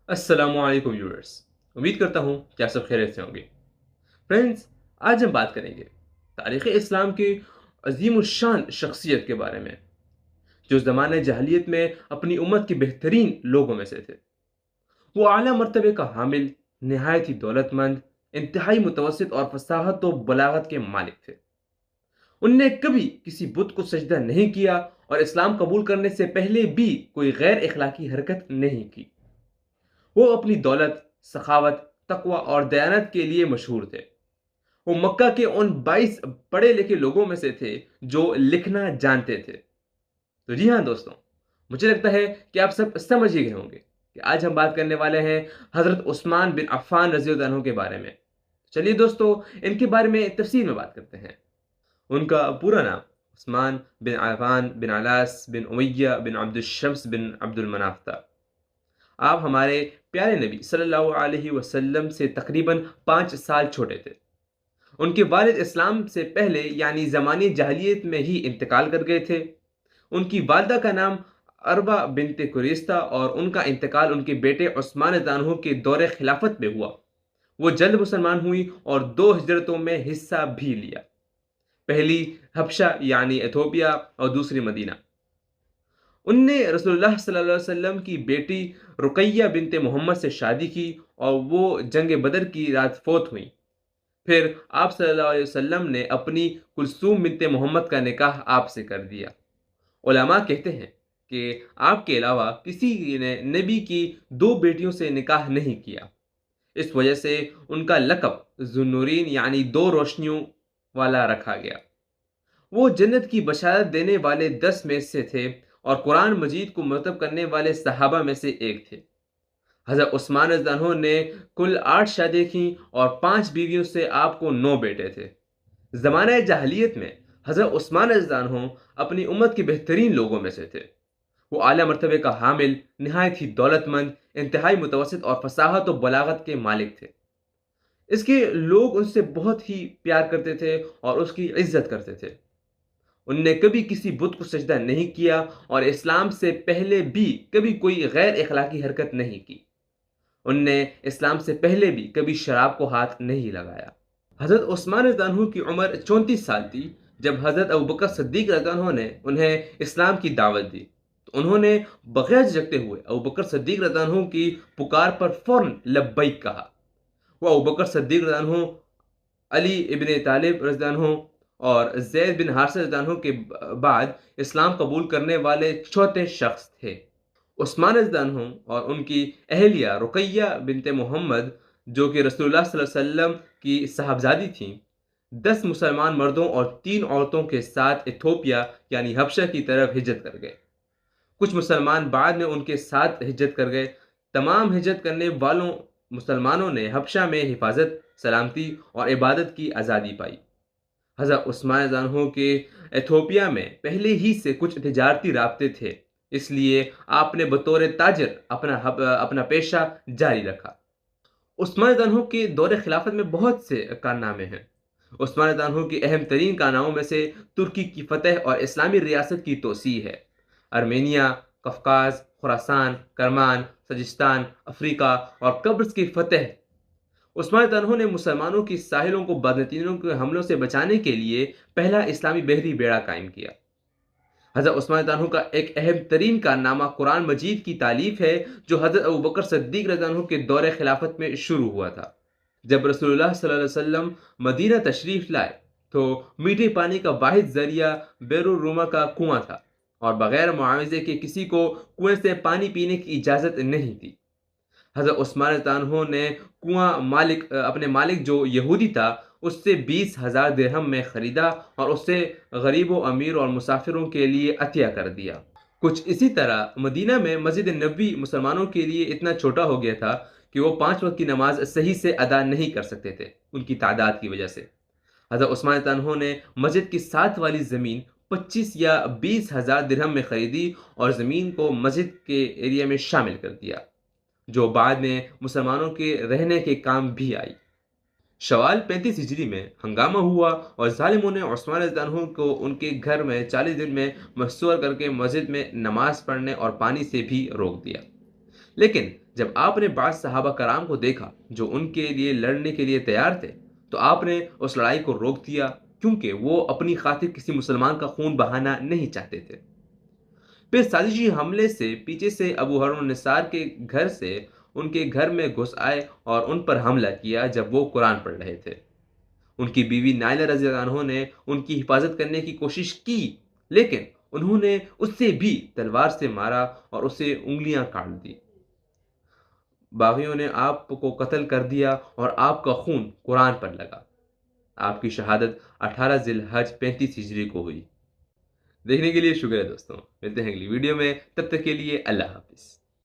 अस्सलाम वालेकुम व्यूअर्स। उम्मीद करता हूँ कि आप सब खैरियत से होंगे। फ्रेंड्स, आज हम बात करेंगे तारीख़ इस्लाम की अजीम शान शख्सियत के बारे में, जो ज़माने जahiliyyat में अपनी उम्मत के बेहतरीन लोगों में से थे। वो आला मर्तबे का हामिल, नहायत ही दौलतमंद, इंतहाई मुतवस्सित और फसाहत व बलागत के मालिक थे। उनने कभी किसी बुत को सजदा नहीं किया और इस्लाम कबूल करने से पहले भी कोई गैर इखलाकी हरकत नहीं की। वो अपनी दौलत, सखावत, तकवा और दयानत के लिए मशहूर थे। वो मक्का के उन 22 पढ़े लिखे लोगों में से थे जो लिखना जानते थे। तो जी हाँ दोस्तों, मुझे लगता है कि आप सब समझ ही गए होंगे कि आज हम बात करने वाले हैं हज़रत उस्मान बिन अफ़्फ़ान रज़ियल्लाहु अन्हु के बारे में। चलिए दोस्तों, इनके बारे में तफ़सील में बात करते हैं। उनका पूरा नाम उस्मान बिन अफ़्फ़ान बिन अलास बिन उमय्या बिन अब्दुल शम्स बिन अब्दुल मनाफ था। आप हमारे प्यारे नबी सल्लल्लाहु अलैहि वसल्लम से तकरीबन 5 साल छोटे थे। उनके वालिद इस्लाम से पहले यानी ज़माने जाहिलियत में ही इंतकाल कर गए थे। उनकी वालिदा का नाम अरबा बिनते कुरैश था और उनका इंतकाल उनके बेटे उस्मान रज़ियल्लाहु अन्हु के दौरे खिलाफत में हुआ। वो जल्द मुसलमान हुई और 2 हिजरतों में हिस्सा भी लिया। पहली हबशा यानी इथोपिया और दूसरी मदीना। उनने रसूलुल्लाह सल्लल्लाहु अलैहि वसल्लम की बेटी रुकैया बिनते मोहम्मद से शादी की और वो जंग बदर की रात फौत हुई। फिर आप सल्लल्लाहु अलैहि वसल्लम ने अपनी कुलसूम बिनते मोहम्मद का निकाह आपसे कर दिया। उलमा कहते हैं कि आपके अलावा किसी ने नबी की 2 बेटियों से निकाह नहीं किया। इस वजह से उनका लक़ब ज़ुन्नूरैन यानी 2 रोशनियों वाला रखा गया। वो जन्नत की बशारत देने वाले 10 में से थे और कुरान मजीद को मुरतब करने वाले सहाबा में से एक थे। हज़रत उस्मान रज़ियल्लाहु अन्हु ने कुल 8 शादियाँ की और 5 बीवियों से आपको 9 बेटे थे। ज़माने जाहिलियत में हज़रत उस्मान रज़ियल्लाहु अन्हु अपनी उम्मत के बेहतरीन लोगों में से थे। वो आला मर्तबे का हामिल, नहायत ही दौलतमंद, इंतहाई मुतवस्सित और फसाहत व बलागत के मालिक थे। इसके लोग उनसे बहुत ही प्यार करते थे और उसकी इज्जत करते थे। उनने कभी किसी बुत को सजदा नहीं किया और इस्लाम से पहले भी कभी कोई गैर इखलाकी हरकत नहीं की। उनने इस्लाम से पहले भी कभी शराब को हाथ नहीं लगाया। हज़रत उस्मान रज़ियल्लाहु अन्हु की उम्र 34 साल थी जब हज़रत अबू बकर सिद्दीक़ रज़ियल्लाहु अन्हु ने उन्हें इस्लाम की दावत दी। तो उन्होंने बगैर झिझकते हुए अबू बकर सिद्दीक़ रज़ियल्लाहु अन्हु की पुकार पर फ़ौरन लब्बैक कहा। वो अबू बकर सिद्दीक़ रज़ियल्लाहु अन्हु, अली इब्न तालिब रज़ियल्लाहु अन्हु और ज़ैद बिन हारिसा रज़ियल्लाहु अन्हु के बाद इस्लाम कबूल करने वाले चौथे शख्स थे। उस्मान रज़ियल्लाहु अन्हु और उनकी अहलिया रुकैया बिनते मोहम्मद, जो कि रसूलुल्लाह सल्लल्लाहु अलैहि वसल्लम की साहबजादी थीं, 10 मुसलमान मर्दों और 3 औरतों के साथ इथोपिया यानी हबशा की तरफ हिजरत कर गए। कुछ मुसलमान बाद में उनके साथ हिजरत कर गए। तमाम हिजरत करने वालों मुसलमानों ने हबशा में हिफाजत, सलामती और इबादत की आज़ादी पाई। हज़रत उस्मान रज़ियल्लाहु अन्हु के इथोपिया में पहले ही से कुछ तिजारती राब्ते थे, इसलिए आपने बतौर ताजिर अपना पेशा जारी रखा। उस्मान रज़ियल्लाहु अन्हु के दौरे खिलाफत में बहुत से कारनामे हैं। उस्मान रज़ियल्लाहु अन्हु की अहम तरीन कारनामों में से तुर्की की फ़तह और इस्लामी रियासत की तोसीह है। अर्मेनिया, कफ़काज़, खुरासान, करमान, सजिस्तान, अफ्रीका और कब्रस की फ़तह। उस्मान रज़ियल्लाहु अन्हु ने मुसलमानों की साहिलों को बाज़ातियों के हमलों से बचाने के लिए पहला इस्लामी बहरी बेड़ा कायम किया। हज़रत उस्मान रज़ियल्लाहु अन्हु का एक अहम तरीन कारनामा कुरान मजीद की तालीफ़ है, जो हज़रत अबू बकर सिद्दीक़ रज़ियल्लाहु अन्हु के दौरे खिलाफत में शुरू हुआ था। जब रसूलुल्लाह सल्लल्लाहु अलैहि वसल्लम मदीना तशरीफ़ लाए, तो मीठे पानी का वाहिद ज़रिया बिरुर रूमा का कुआं था और बगैर मुआवज़े के किसी को कुएं से पानी पीने की इजाज़त नहीं थी। हज़रत उस्मान रज़ियल्लाहु अन्हु ने अपने मालिक जो यहूदी था, उससे 20,000 दिरहम में ख़रीदा और उसे गरीबों, अमीर और मुसाफिरों के लिए अतिया कर दिया। कुछ इसी तरह मदीना में मस्जिद नबवी मुसलमानों के लिए इतना छोटा हो गया था कि वो 5 वक्त की नमाज सही से अदा नहीं कर सकते थे, उनकी तादाद की वजह से। हज़रत उस्मान रज़ियल्लाहु अन्हु ने मस्जिद की साथ वाली ज़मीन 25 या 20,000 दिरहम में ख़रीदी और ज़मीन को मस्जिद के एरिया में शामिल कर दिया, जो बाद में मुसलमानों के रहने के काम भी आई। शवाल 35 हिजरी में हंगामा हुआ और ज़ालिमों ने उस्मान रज़ियल्लाहु अन्हु को उनके घर में 40 दिन में महसूर करके मस्जिद में नमाज पढ़ने और पानी से भी रोक दिया। लेकिन جب آپ نے بعض صحابہ کرام کو دیکھا جو ان کے لیے لڑنے کے لیے تیار تھے تو آپ نے اس لڑائی کو روک دیا کیونکہ وہ اپنی خاطر کسی مسلمان کا خون بہانا نہیں چاہتے تھے۔ پھر سازشی حملے سے پیچھے سے ابو ہرون النصار کے گھر سے ان کے گھر میں گھس آئے اور ان پر حملہ کیا جب وہ قرآن پڑھ رہے تھے۔ ان کی بیوی نائلہ رضی اللہ عنہ نے ان کی حفاظت کرنے کی کوشش کی، لیکن انہوں نے اس سے بھی تلوار سے مارا اور اسے انگلیاں کاٹ دی۔ باغیوں نے آپ کو قتل کر دیا اور آپ کا خون قرآن پر لگا۔ آپ کی شہادت 18 ذی الحج 35 ہجری کو ہوئی۔ دیکھنے کے لیے شکریہ دوستوں، ملتے ہیں اگلی ویڈیو میں، تب تک کے لیے اللہ حافظ۔